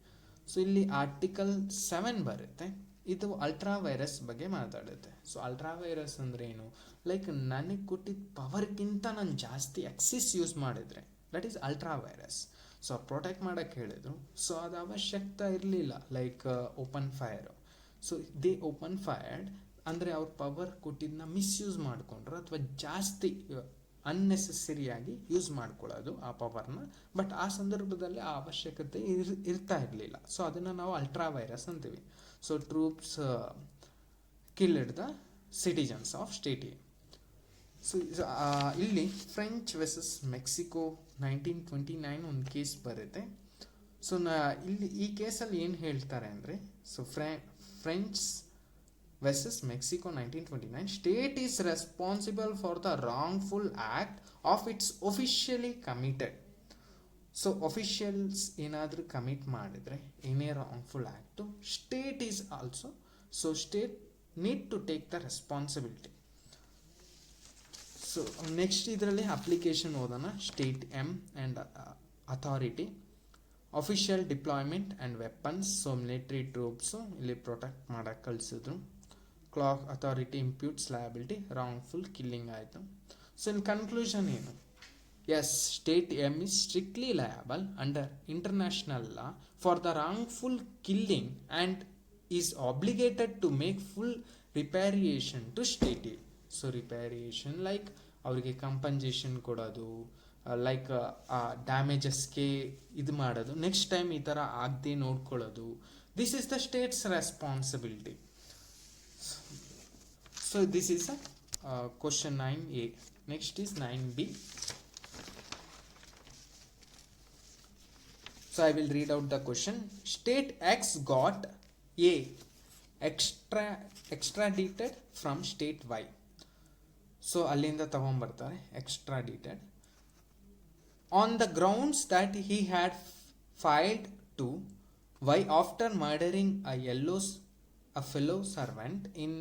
So ಇಲ್ಲಿ ಆರ್ಟಿಕಲ್ 7 ಬರುತ್ತೆ, ಇದು ಅಲ್ಟ್ರಾ ವೈರಸ್ ಬಗ್ಗೆ ಮಾತಾಡುತ್ತೆ. ಸೊ ಅಲ್ಟ್ರಾ ವೈರಸ್ ಅಂದರೆ ಏನು, ಲೈಕ್ ನನಗೆ ಕೊಟ್ಟಿದ್ದ ಪವರ್ಗಿಂತ ನಾನು ಜಾಸ್ತಿ ಎಕ್ಸಿಸ್ ಯೂಸ್ ಮಾಡಿದರೆ that is ultra virus. So protect ಮಾಡೋಕ್ಕೆ ಹೇಳಿದ್ರು, ಸೊ ಅದು ಅವಶ್ಯಕತೆ ಇರಲಿಲ್ಲ, like open fire. So they open fired ಅಂದರೆ ಅವ್ರ ಪವರ್ ಕೊಟ್ಟಿದ್ದನ್ನ ಮಿಸ್ಯೂಸ್ ಮಾಡಿಕೊಂಡ್ರು ಅಥವಾ ಜಾಸ್ತಿ ಅನ್ನೆಸೆಸರಿಯಾಗಿ ಯೂಸ್ ಮಾಡ್ಕೊಳ್ಳೋದು ಆ ಪವರ್ನ. ಬಟ್ ಆ ಸಂದರ್ಭದಲ್ಲಿ ಆ ಅವಶ್ಯಕತೆ ಇರ್ತಾ ಇರಲಿಲ್ಲ. ಸೊ ಅದನ್ನು ನಾವು ಅಲ್ಟ್ರಾ ವೈರಸ್ ಅಂತೀವಿ. So troops killed the citizens of state A. So ಇಲ್ಲಿ ಫ್ರೆಂಚ್ ವರ್ಸಸ್ ಮೆಕ್ಸಿಕೋ 1929 ಒಂದು ಕೇಸ್ ಬರುತ್ತೆ. ಸೊ ಇಲ್ಲಿ ಈ ಕೇಸಲ್ಲಿ ಏನು ಹೇಳ್ತಾರೆ ಅಂದರೆ, so French versus Mexico 1929, state is responsible for the wrongful act of its officially committed. So officials ಏನಾದರೂ ಕಮಿಟ್ ಮಾಡಿದರೆ ಏನೇ wrongful act, state is also, so state need to take the responsibility. So next ಇದರಲ್ಲಿ ಅಪ್ಲಿಕೇಶನ್ ಓದೋಣ. State M and authority, official deployment and weapons. So military troops ಇಲ್ಲಿ ಪ್ರೊಟೆಕ್ಟ್ ಮಾಡೋಕ್ಕೆ ಕಳಿಸಿದ್ರು. Clock authority imputes liability, wrongful killing ಆಯಿತು. ಸೊ ಇನ್ ಕನ್ಕ್ಲೂಷನ್ ಏನು, yes state M is strictly liable under international law for the wrongful killing and is obligated to make full reparation to state A. So reparation like ಅವರಿಗೆ ಕಂಪನ್ಸೇಷನ್ ಕೊಡೋದು, ಲೈಕ್ ಡ್ಯಾಮೇಜಸ್ಗೆ ಇದು ಮಾಡೋದು, ನೆಕ್ಸ್ಟ್ ಟೈಮ್ ಈ ಥರ ಆಗದೆ ನೋಡ್ಕೊಳ್ಳೋದು. This is the state's responsibility. So So this is a question 9a. Next is 9b. So I will read out the question. State X got A extradited from state Y. So ಅಲ್ಲಿಂದ ತಗೊಂಡ್ಬರ್ತಾರೆ extradited on the grounds that he had filed to Y after murdering a fellow servant in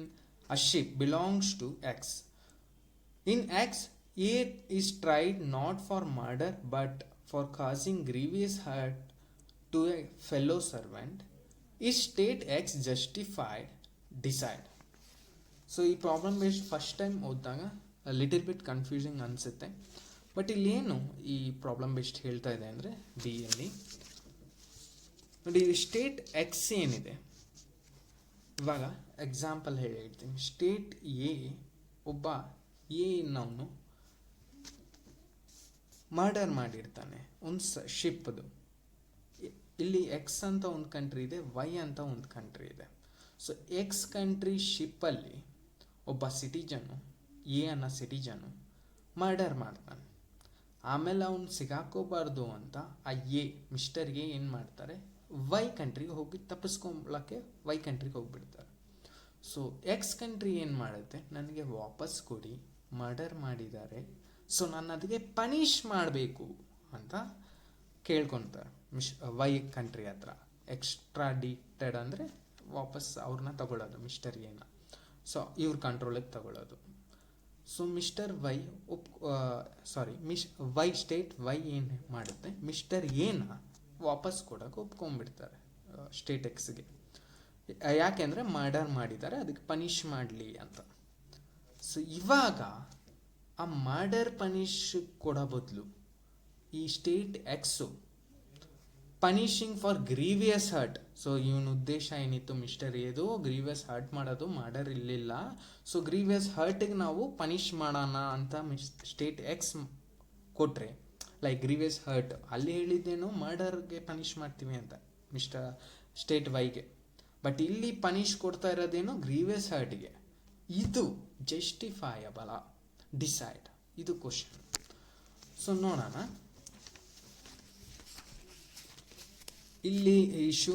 a ship belongs to X. In X, A is tried not for murder but for causing grievous hurt to a fellow servant. Is state X justified? Decide. So ಈ ಪ್ರಾಬ್ಲಮ್ ಬೇಸ್ಡ್ ಫಸ್ಟ್ ಟೈಮ್ ಓದಿದಾಗ ಲಿಟಲ್ ಬಿಟ್ ಕನ್ಫ್ಯೂಸಿಂಗ್ ಅನಿಸುತ್ತೆ, ಬಟ್ ಇಲ್ಲಿ ಏನು ಈ ಪ್ರಾಬ್ಲಮ್ ಬೇಸ್ಡ್ ಹೇಳ್ತಾ ಇದೆ ಅಂದರೆ ಡಿ ಅಲ್ಲಿ ನೋಡಿ, ಸ್ಟೇಟ್ ಎಕ್ಸ್ ಏನಿದೆ, ಇವಾಗ ಎಕ್ಸಾಂಪಲ್ ಹೇಳ್ತೀನಿ. ಸ್ಟೇಟ್ ಎ ಒಬ್ಬ ಏನವನು ಮರ್ಡರ್ ಮಾಡಿರ್ತಾನೆ ಒಂದು ಶಿಪ್ದು. ಇಲ್ಲಿ ಎಕ್ಸ್ ಅಂತ ಒಂದು ಕಂಟ್ರಿ ಇದೆ, ವೈ ಅಂತ ಒಂದು ಕಂಟ್ರಿ ಇದೆ. ಸೊ ಎಕ್ಸ್ ಕಂಟ್ರಿ ಶಿಪ್ಪಲ್ಲಿ ಒಬ್ಬ ಸಿಟಿಜನು, ಎ ಅನ್ನೋ ಸಿಟಿಜನು ಮರ್ಡರ್ ಮಾಡ್ತಾನೆ. ಆಮೇಲೆ ಅವನು ಸಿಗಾಕೋಬಾರ್ದು ಅಂತ ಆ ಮಿಸ್ಟರ್ ಎ ಏನು ಮಾಡ್ತಾರೆ, ವೈ ಕಂಟ್ರಿಗೆ ಹೋಗಿ ತಪ್ಪಿಸ್ಕೊಂಬಳಕ್ಕೆ ವೈ ಕಂಟ್ರಿಗೆ ಹೋಗ್ಬಿಡ್ತಾರೆ. ಸೊ ಎಕ್ಸ್ ಕಂಟ್ರಿ ಏನು ಮಾಡುತ್ತೆ, ನನಗೆ ವಾಪಸ್ ಕೊಡಿ, ಮರ್ಡರ್ ಮಾಡಿದ್ದಾರೆ, ಸೊ ನಾನು ಅದಕ್ಕೆ ಪನಿಷ್ ಮಾಡಬೇಕು ಅಂತ ಕೇಳ್ಕೊತಾರೆ ವೈ ಕಂಟ್ರಿ ಹತ್ರ. ಎಕ್ಸ್ಟ್ರಾಡಿಟೆಡ್ ಅಂದರೆ ವಾಪಸ್ ಅವ್ರನ್ನ ತಗೊಳ್ಳೋದು, ಮಿಸ್ಟರ್ ಎನ. ಸೊ ಇವ್ರ ಕಂಟ್ರೋಲಿಗೆ ತಗೊಳ್ಳೋದು. So mister y y state y ಏನು ಮಾಡುತ್ತೆ, ಮಿಸ್ಟರ್ ಎನ ವಾಪಸ್ ಕೊಡೋಕೆ ಒಪ್ಕೊಂಡ್ಬಿಡ್ತಾರೆ ಸ್ಟೇಟ್ ಎಕ್ಸ್ಗೆ. ಯಾಕೆಂದರೆ ಮರ್ಡರ್ ಮಾಡಿದ್ದಾರೆ, ಅದಕ್ಕೆ ಪನಿಷ್ ಮಾಡಲಿ ಅಂತ. ಸೊ ಇವಾಗ ಆ ಮರ್ಡರ್ ಪನಿಷ್ ಕೊಡೋ ಬದಲು ಈ state X punishing for grievous hurt. So ಇವನ ಉದ್ದೇಶ ಏನಿತ್ತು, ಮಿಸ್ಟರ್ ಎದು ಗ್ರೀವಿಯಸ್ ಹರ್ಟ್ ಮಾಡೋದು, ಮರ್ಡರ್ ಇರಲಿಲ್ಲ. ಸೊ ಗ್ರೀವಿಯಸ್ ಹರ್ಟಿಗೆ ನಾವು ಪನಿಷ್ ಮಾಡೋಣ ಅಂತ ಸ್ಟೇಟ್ ಎಕ್ಸ್ ಕೊಟ್ಟರೆ, ಲೈಕ್ ಗ್ರೀವಿಯಸ್ ಹರ್ಟ್ ಅಲ್ಲಿ ಹೇಳಿದ್ದೇನು ಮರ್ಡರ್ಗೆ ಪನಿಷ್ ಮಾಡ್ತೀವಿ ಅಂತ ಸ್ಟೇಟ್ ವೈಗೆ, ಬಟ್ ಇಲ್ಲಿ ಪನಿಷ್ ಕೊಡ್ತಾ ಇರೋದೇನು ಗ್ರೀವಿಯಸ್ ಹರ್ಟ್ಗೆ. ಇದು ಜಸ್ಟಿಫೈಯಬಲ? ಡಿಸೈಡ್, ಇದು ಕ್ವಶನ್. ಸೊ ನೋಡೋಣ. ಇಲ್ಲಿ ಇಶ್ಯೂ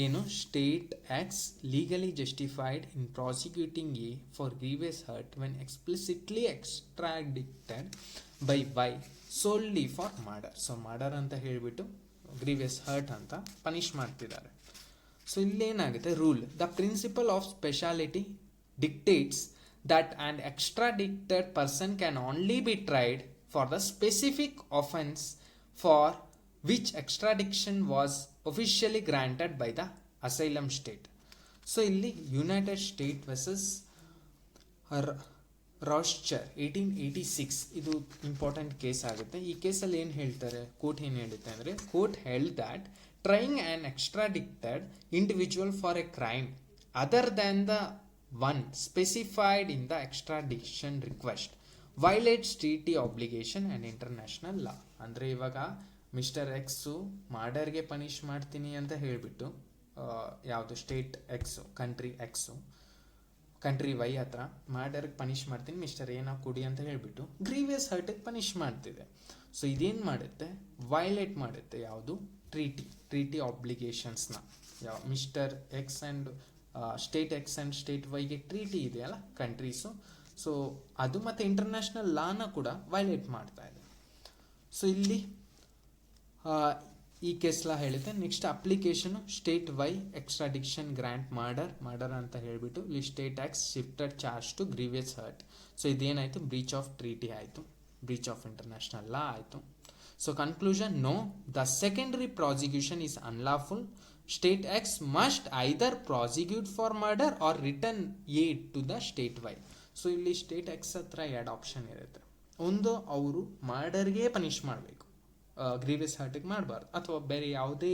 ಏನು, state X legally justified in prosecuting A for grievous hurt when explicitly extradited by Y solely for murder. So murder ಅಂತ ಹೇಳಿಬಿಟ್ಟು ಗ್ರೀವಿಯಸ್ ಹರ್ಟ್ ಅಂತ ಪನಿಷ್ ಮಾಡ್ತಿದ್ದಾರೆ. ಸೊ ಇಲ್ಲೇನಾಗುತ್ತೆ, rule the principle of speciality dictates that an extradited person can only be tried for the specific offense for which extradition was officially granted by the asylum state. So ಇಲ್ಲಿ ಯುನೈಟೆಡ್ ಸ್ಟೇಟ್ ವರ್ಸಸ್ ರಾಶ್ಚರ್ 1886 ಇದು ಇಂಪಾರ್ಟೆಂಟ್ ಕೇಸ್ ಆಗುತ್ತೆ. ಈ ಕೇಸಲ್ಲಿ ಏನು ಹೇಳ್ತಾರೆ, ಕೋರ್ಟ್ ಏನು ಹೇಳುತ್ತೆ ಅಂದರೆ, court held that trying an extradited individual for a crime other than the one specified in the extradition request violates treaty obligation and international law. ಅಂದರೆ ಇವಾಗ ಮಿಸ್ಟರ್ ಎಕ್ಸು ಮರ್ಡರ್ಗೆ ಪನಿಷ್ ಮಾಡ್ತೀನಿ ಅಂತ ಹೇಳಿಬಿಟ್ಟು, ಯಾವುದು ಸ್ಟೇಟ್ ಎಕ್ಸು ಕಂಟ್ರಿ ವೈ ಹತ್ರ ಮರ್ಡರ್ಗೆ ಪನಿಷ್ ಮಾಡ್ತೀನಿ, ಮಿಸ್ಟರ್ ಏನ ಕೊಡಿ ಅಂತ ಹೇಳಿಬಿಟ್ಟು ಗ್ರೀವಿಯಸ್ ಹರ್ಟಿಗೆ ಪನಿಷ್ ಮಾಡ್ತಿದೆ. ಸೊ ಇದೇನು ಮಾಡುತ್ತೆ, ವೈಲೇಟ್ ಮಾಡುತ್ತೆ ಯಾವುದು, ಟ್ರೀಟಿ ಆಬ್ಲಿಗೇಷನ್ಸ್ನ. ಯಾವ mister X and state X and state ವೈಗೆ ಟ್ರೀಟಿ ಇದೆಯಲ್ಲ ಕಂಟ್ರೀಸು, ಸೊ ಅದು ಮತ್ತು ಇಂಟರ್ನ್ಯಾಷನಲ್ ಲಾನ ಕೂಡ ವೈಲೇಟ್ ಮಾಡ್ತಾ ಇದೆ. ಸೊ ಇಲ್ಲಿ ಈ ಕೇಸ್ಲ ಹೇಳುತ್ತೆ. Next application, state Y extradition grant murder ಅಂತ ಹೇಳಿಬಿಟ್ಟು ಇಲ್ಲಿ state X shifted charge to grievous hurt. So ಇದೇನಾಯಿತು, ಬ್ರೀಚ್ ಆಫ್ ಟ್ರೀಟಿ ಆಯಿತು, ಬ್ರೀಚ್ ಆಫ್ ಇಂಟರ್ನ್ಯಾಷನಲ್ ಲಾ ಆಯಿತು. So conclusion, no, the secondary prosecution is unlawful. State X must either prosecute for murder or return aid to the state Y. So ಇಲ್ಲಿ ಸ್ಟೇಟ್ ಎಕ್ಸ್ ಹತ್ರ ಎರಡು ಆಪ್ಷನ್ ಇರುತ್ತೆ. ಒಂದು, ಅವರು ಮರ್ಡರ್ಗೆ ಪನಿಷ್ ಮಾಡಬೇಕು, ಗ್ರೀವಿಯಸ್ ಹರ್ಟಿಗೆ ಮಾಡಬಾರ್ದು, ಅಥವಾ ಬೇರೆ ಯಾವುದೇ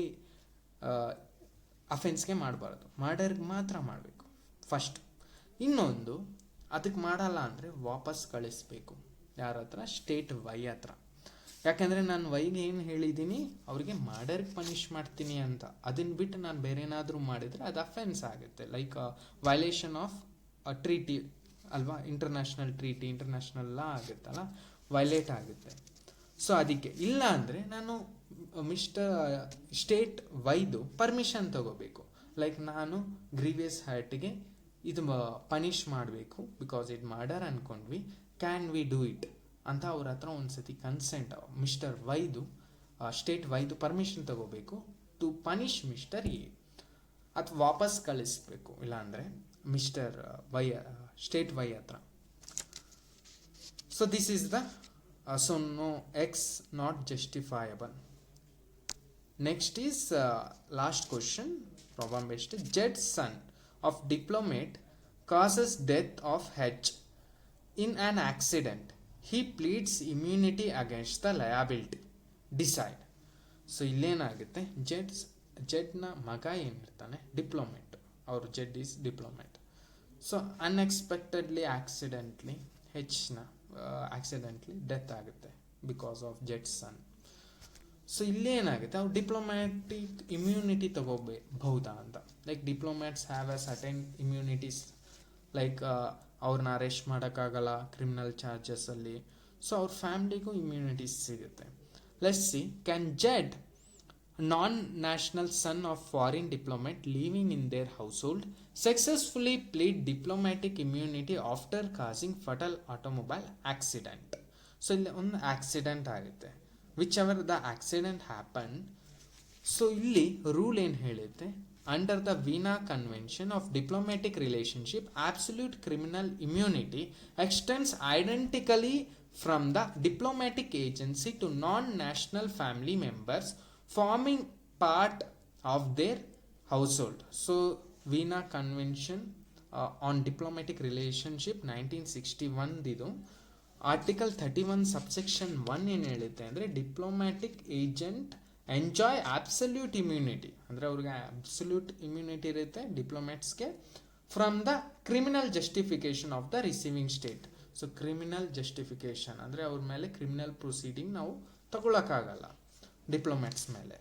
ಅಫೆನ್ಸ್ಗೆ ಮಾಡಬಾರ್ದು, ಮರ್ಡರ್ಗೆ ಮಾತ್ರ ಮಾಡಬೇಕು ಫಸ್ಟ್. ಇನ್ನೊಂದು, ಅದಕ್ಕೆ ಮಾಡಲ್ಲ ಅಂದರೆ ವಾಪಸ್ ಕಳಿಸ್ಬೇಕು ಯಾರ ಹತ್ರ, ಸ್ಟೇಟ್ ವೈ ಹತ್ರ. ಯಾಕೆಂದರೆ ನಾನು ವೈಗೆ ಏನು ಹೇಳಿದ್ದೀನಿ, ಅವ್ರಿಗೆ ಮರ್ಡರ್ಗೆ ಪನಿಷ್ ಮಾಡ್ತೀನಿ ಅಂತ, ಅದನ್ನು ಬಿಟ್ಟು ನಾನು ಬೇರೆ ಏನಾದರೂ ಮಾಡಿದರೆ ಅದು ಅಫೆನ್ಸ್ ಆಗುತ್ತೆ, ಲೈಕ್ ವೈಲೇಷನ್ ಆಫ್ ಟ್ರೀಟಿ ಅಲ್ವಾ, ಇಂಟರ್ನ್ಯಾಷನಲ್ ಟ್ರೀಟಿ, ಇಂಟರ್ನ್ಯಾಷನಲ್ ಲಾ ಆಗುತ್ತಲ್ಲ, ವೈಲೇಟ್ ಆಗುತ್ತೆ. ಸೊ ಅದಕ್ಕೆ ಇಲ್ಲ ಅಂದರೆ ನಾನು ಮಿಸ್ಟರ್ ಸ್ಟೇಟ್ ವೈದು ಪರ್ಮಿಷನ್ ತಗೋಬೇಕು. ಲೈಕ್ ನಾನು ಗ್ರೀವಿಯಸ್ ಹರ್ಟ್ಗೆ ಇದು ಪನಿಷ್ ಮಾಡಬೇಕು ಬಿಕಾಸ್ ಇದು ಮರ್ಡರ್ ಅಂದ್ಕೊಂಡ್ವಿ, ಕ್ಯಾನ್ ವಿ ಡೂ ಇಟ್ ಅಂತ ಅವ್ರ ಹತ್ರ ಒಂದ್ಸತಿ ಕನ್ಸೆಂಟ್ ಮಿಸ್ಟರ್ ವೈದು ಸ್ಟೇಟ್ ವೈದು ಪರ್ಮಿಷನ್ ತಗೋಬೇಕು ಟು ಪನಿಷ್ ಮಿಸ್ಟರ್ ಎ, ಅಥವಾ ವಾಪಸ್ ಕಳಿಸ್ಬೇಕು ಇಲ್ಲಾಂದರೆ ಮಿಸ್ಟರ್ ವೈ ಸ್ಟೇಟ್ ವೈ ಹತ್ರ. So this is the so no x not justifiable. Next is last question, problem based. Z son of diplomat causes death of H in an accident. He pleads immunity against the liability. Decide. So ಇಲ್ಲೇನಾಗುತ್ತೆ, ಜೆಡ್ನ ಮಗ ಏನಿರ್ತಾನೆ ಡಿಪ್ಲೊಮೇಟ್, ಅವ್ರ Z is diplomat. So unexpectedly accidentally ಹೆಚ್ನ ಆಕ್ಸಿಡೆಂಟ್ಲಿ ಡೆತ್ ಆಗುತ್ತೆ because of Z son. So ಇಲ್ಲಿ ಏನಾಗುತ್ತೆ, ಅವ್ರು ಡಿಪ್ಲೊಮ್ಯಾಟಿಕ್ ಇಮ್ಯುನಿಟಿ ತಗೋಬಹುದಾ ಅಂತ. Like diplomats have a certain immunities, like ಅವ್ರನ್ನ ಅರೆಸ್ಟ್ ಮಾಡೋಕ್ಕಾಗಲ್ಲ ಕ್ರಿಮಿನಲ್ ಚಾರ್ಜಸಲ್ಲಿ. ಸೊ ಅವ್ರ ಫ್ಯಾಮ್ಲಿಗೂ ಇಮ್ಯುನಿಟೀಸ್ ಸಿಗುತ್ತೆ. Let's see, can Z non-national son of foreign diplomat living in their household successfully plead diplomatic immunity after causing fatal automobile accident? So ಇಲ್ಲಿ ಒಂದು ಆಕ್ಸಿಡೆಂಟ್ ಆಗುತ್ತೆ, which ever the accident happen. So ಇಲ್ಲಿ ರೂಲ್ ಏನು ಹೇಳುತ್ತೆ, under the Veena convention of diplomatic relationship absolute criminal immunity extends identically from the diplomatic agency to non-national family members forming part of their household. So Vienna Convention on Diplomatic Relationship 1961 ದಿದು ಆರ್ಟಿಕಲ್ 31 ಸಬ್ಸೆಕ್ಷನ್ 1 ಏನು ಹೇಳುತ್ತೆ ಅಂದರೆ, diplomatic agent enjoy absolute immunity, ಅಂದರೆ ಅವ್ರಿಗೆ ಅಬ್ಸಲ್ಯೂಟ್ ಇಮ್ಯುನಿಟಿ ಇರುತ್ತೆ ಡಿಪ್ಲೊಮ್ಯಾಟ್ಸ್ಗೆ, from the criminal justification of the receiving state. So criminal justification ಅಂದರೆ ಅವ್ರ ಮೇಲೆ ಕ್ರಿಮಿನಲ್ ಪ್ರೊಸೀಡಿಂಗ್ ನಾವು ತಗೊಳಕ್ಕಾಗಲ್ಲ ಡಿಪ್ಲೊಮ್ಯಾಟ್ಸ್ ಮೇಲೆ.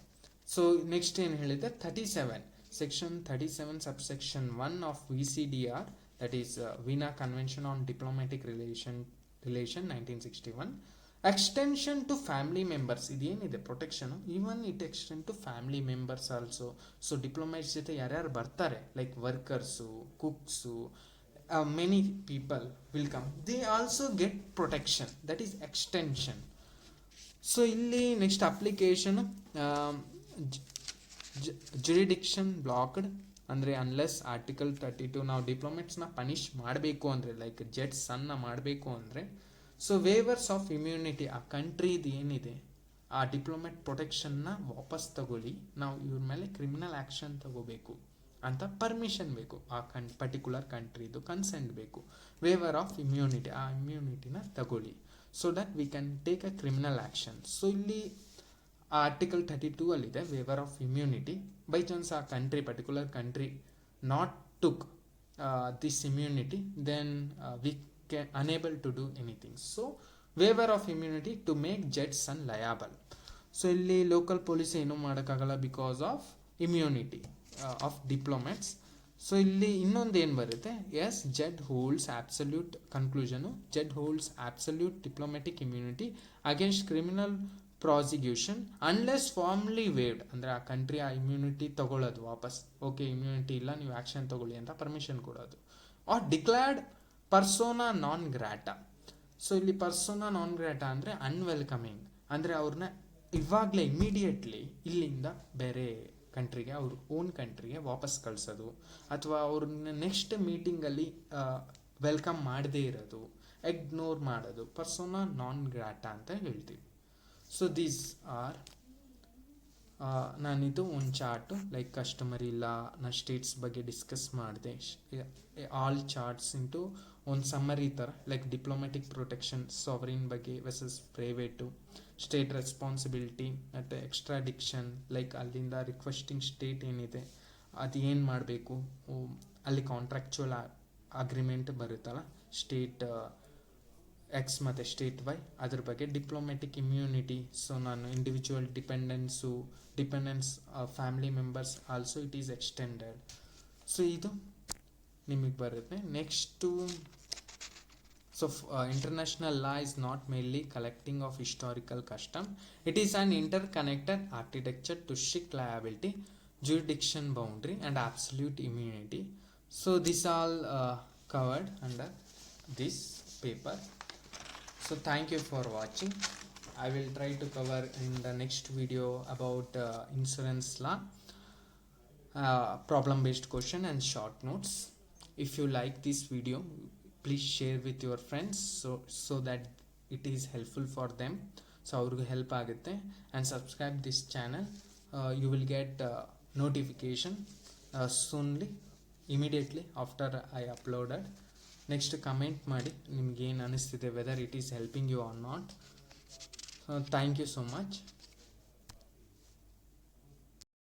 ಸೊ ನೆಕ್ಸ್ಟ್ ಏನು ಹೇಳಿದೆ, 37 section 37 subsection 1 of VCDR, that is Vienna convention on diplomatic relation 1961, extension to family members. ಇದೇನಿದೆ protection, even it extend to family members also. So diplomats ಜೊತೆ ಯಾರ್ಯಾರು ಬರ್ತಾರೆ, like workers, cooks, many people will come, they also get protection, that is extension. So ಇಲ್ಲಿ ನೆಕ್ಸ್ಟ್ ಅಪ್ಲಿಕೇಶನ್, ಜುರಿಡಿಕ್ಷನ್ ಬ್ಲಾಕ್ಡ್, ಅಂದರೆ ಅನ್ಲೆಸ್ ಆರ್ಟಿಕಲ್ 32 ನಾವು ಡಿಪ್ಲೊಮೆಟ್ಸ್ನ ಪನಿಷ್ ಮಾಡಬೇಕು ಅಂದರೆ, ಲೈಕ್ ಜೆಡ್ ಸನ್ನ ಮಾಡಬೇಕು ಅಂದರೆ, ಸೊ ವೇವರ್ಸ್ ಆಫ್ ಇಮ್ಯುನಿಟಿ, ಆ ಕಂಟ್ರಿದು ಏನಿದೆ ಆ ಡಿಪ್ಲೊಮೆಟ್ ಪ್ರೊಟೆಕ್ಷನ್ನ ವಾಪಸ್ ತಗೊಳ್ಳಿ, ನಾವು ಇವ್ರ ಮೇಲೆ ಕ್ರಿಮಿನಲ್ ಆ್ಯಕ್ಷನ್ ತಗೋಬೇಕು ಅಂತ ಪರ್ಮಿಷನ್ ಬೇಕು, ಆ ಪರ್ಟಿಕ್ಯುಲರ್ ಕಂಟ್ರಿದು ಕನ್ಸೆಂಟ್ ಬೇಕು, ವೇವರ್ ಆಫ್ ಇಮ್ಯುನಿಟಿ, ಆ ಇಮ್ಯುನಿಟಿನ ತಗೊಳ್ಳಿ, so that we can take a criminal action. So ಇಲ್ಲಿ ಆರ್ಟಿಕಲ್ 32 ಅಲ್ಲಿದೆ waiver of immunity. By chance ಆ country particular country not took this immunity, then we can unable to do anything. So waiver of immunity to make Z son liable. So ಇಲ್ಲಿ ಲೋಕಲ್ ಪೊಲೀಸ್ ಏನೂ ಮಾಡೋಕ್ಕಾಗಲ್ಲ because of immunity of diplomats. So ಇಲ್ಲಿ ಇನ್ನೊಂದು ಏನು ಬರುತ್ತೆ, yes Z holds absolute, conclusion, Z holds absolute diplomatic immunity against criminal prosecution unless formally waived, ಅಂದರೆ ಆ ಕಂಟ್ರಿ ಆ ಇಮ್ಯುನಿಟಿ ತಗೊಳ್ಳೋದು ವಾಪಸ್, ಓಕೆ ಇಮ್ಯುನಿಟಿ ಇಲ್ಲ ನೀವು ಆ್ಯಕ್ಷನ್ ತಗೊಳ್ಳಿ ಅಂತ ಪರ್ಮಿಷನ್ ಕೊಡೋದು, ಆರ್ ಡಿಕ್ಲೇರ್ಡ್ ಪರ್ಸೋನಾ ನಾನ್ ಗ್ರಾಟಾ. ಸೊ ಇಲ್ಲಿ ಪರ್ಸೋನಾ ನಾನ್ ಗ್ರಾಟಾ ಅಂದರೆ ಅನ್ವೆಲ್ಕಮಿಂಗ್, ಅಂದರೆ ಅವ್ರನ್ನ ಇವಾಗಲೇ ಇಮಿಡಿಯೇಟ್ಲಿ ಇಲ್ಲಿಂದ ಬೇರೆ ಕಂಟ್ರಿಗೆ, ಅವ್ರ ಓನ್ ಕಂಟ್ರಿಗೆ ವಾಪಸ್ ಕಳಿಸೋದು, ಅಥವಾ ಅವ್ರನ್ನ ನೆಕ್ಸ್ಟ್ ಮೀಟಿಂಗಲ್ಲಿ ವೆಲ್ಕಮ್ ಮಾಡದೇ ಇರೋದು, ಇಗ್ನೋರ್ ಮಾಡೋದು, ಪರ್ಸೋನಾ ನಾನ್ ಗ್ರಾಟಾ ಅಂತ ಹೇಳ್ತೀವಿ. ಸೊ ದೀಸ್ ಆರ್, ನಾನಿದು ಒಂದು ಚಾರ್ಟು ಲೈಕ್ ಕಸ್ಟಮರಿ ಲಾ ನಾ ಸ್ಟೇಟ್ಸ್ ಬಗ್ಗೆ ಡಿಸ್ಕಸ್ ಮಾಡಿದೆ, ಆಲ್ ಚಾರ್ಟ್ಸ್ ಇಂಟು ಒಂದು ಸಮ್ಮರಿ ಥರ, ಲೈಕ್ ಡಿಪ್ಲೊಮ್ಯಾಟಿಕ್ ಪ್ರೊಟೆಕ್ಷನ್ ಸಾವರಿನ್ ಬಗ್ಗೆ ವರ್ಸಸ್ ಪ್ರೈವೇಟು, ಸ್ಟೇಟ್ ರೆಸ್ಪಾನ್ಸಿಬಿಲಿಟಿ ಮತ್ತು ಎಕ್ಸ್ಟ್ರಾಡಿಕ್ಷನ್, ಲೈಕ್ ಅಲ್ಲಿಂದ ರಿಕ್ವೆಸ್ಟಿಂಗ್ ಸ್ಟೇಟ್ ಏನಿದೆ ಅದು ಏನು ಮಾಡಬೇಕು, ಅಲ್ಲಿ ಕಾಂಟ್ರಾಕ್ಚುವಲ್ ಅಗ್ರಿಮೆಂಟ್ ಬರುತ್ತಲ್ಲ ಸ್ಟೇಟ್ ಎಕ್ಸ್ ಮತ್ತು ಸ್ಟೇಟ್ ವೈ, ಅದ್ರ ಬಗ್ಗೆ ಡಿಪ್ಲೊಮ್ಯಾಟಿಕ್ ಇಮ್ಯುನಿಟಿ. ಸೊ ನಾನು individual dependence family members also it is extended. So ಇದು ನಿಮಗೆ ಬರುತ್ತೆ. Next So international law is not merely collecting of historical custom, it is an interconnected architecture to strict liability, jurisdiction boundary and absolute immunity. So this all covered under this paper. So thank you for watching. I will try to cover in the next video about insurance law, problem based question and short notes. If you like this video, please share with your friends so that it is helpful for them, so ಅವ್ರಿಗೆ ಹೆಲ್ಪ್ ಆಗುತ್ತೆ. and subscribe this channel. You will get notification soonly, immediately after I uploaded. Next comment ಮಾಡಿ ನಿಮ್ಗೆ ಏನು ಅನಿಸ್ತಿದೆ, whether it is helping you or not. Thank you so much.